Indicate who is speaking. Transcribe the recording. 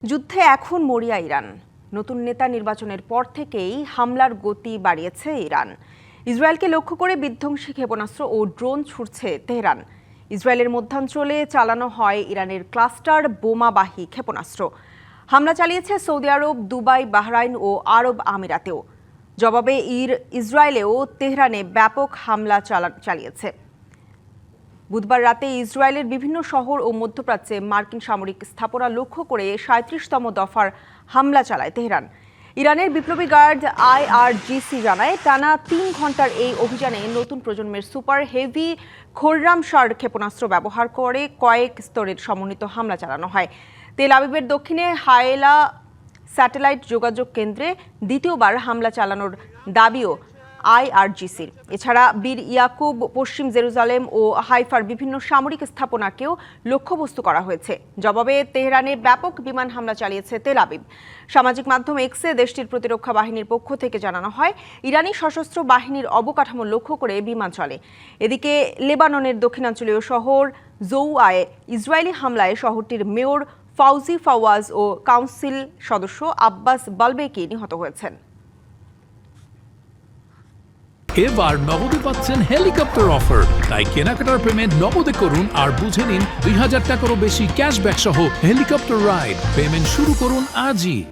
Speaker 1: যুদ্ধে এখন মরিয়া ইরান। নতুন নেতা নির্বাচনের পর থেকেই হামলার গতি বাড়িয়েছে ইরান। ইসরায়েলকে লক্ষ্য করে বিধ্বংসী ক্ষেপণাস্ত্র ও ড্রোন ছুড়ছে তেহরান। ইসরায়েলের মধ্যাঞ্চলে চালানো হয় ইরানের ক্লাস্টার বোমাবাহী ক্ষেপণাস্ত্র। হামলা চালিয়েছে সৌদি আরব, দুবাই, বাহরাইন ও আরব আমিরাতেও। জবাবে ইসরায়েলেও তেহরানে ব্যাপক হামলা চালিয়েছে। বুধবার রাতে ইসরায়েলের বিভিন্ন শহর ও মধ্যপ্রাচ্যে মার্কিন সামরিক স্থাপনা লক্ষ্য করে ৩৭তম দফার হামলা চালায় তেহরান। ইরানের বিপ্লবী গার্ড IRGC জানায়, টানা ৩ ঘন্টার এই অভিযানে নতুন প্রজন্মের সুপার হেভি খোররামশার ক্ষেপণাস্ত্র ব্যবহার করে কয়েক স্তরের সমন্বিত হামলা চালানো হয়। তেল আবিবের দক্ষিণে হায়েলা স্যাটেলাইট যোগাযোগ কেন্দ্রে দ্বিতীয়বার হামলা চালানোর দাবিও IRGCর। এছাড়া বীর ইয়াকুব, পশ্চিম জেরুজালেম ও হাইফার বিভিন্ন সামরিক স্থাপনাকেও লক্ষ্যবস্তু করা হয়েছে। জবাবে তেহরানে ব্যাপক বিমান হামলা চালিয়েছে তেল আবিব। সামাজিক মাধ্যম এক্সে দেশটির প্রতিরক্ষা বাহিনীর পক্ষ থেকে জানানো হয়, ইরানি সশস্ত্র বাহিনীর অবকাঠামো লক্ষ্য করে বিমান চলে। এদিকে লেবাননের দক্ষিণাঞ্চলীয় শহর জৌয়ায় ইসরায়েলি হামলায় শহরটির মেয়র ফাউজি ফাওয়াজ ও কাউন্সিল সদস্য আব্বাস বালবেকি নিহত হয়েছেন।
Speaker 2: এবার নগদে পাচ্ছেন হেলিকপ্টার অফার, তাই কেনাকাটার পেমেন্ট নগদে করুন আর বুঝে নিন ২০০০ টাকারও বেশি ক্যাশব্যাক সহ হেলিকপ্টার রাইড। পেমেন্ট শুরু করুন আজই।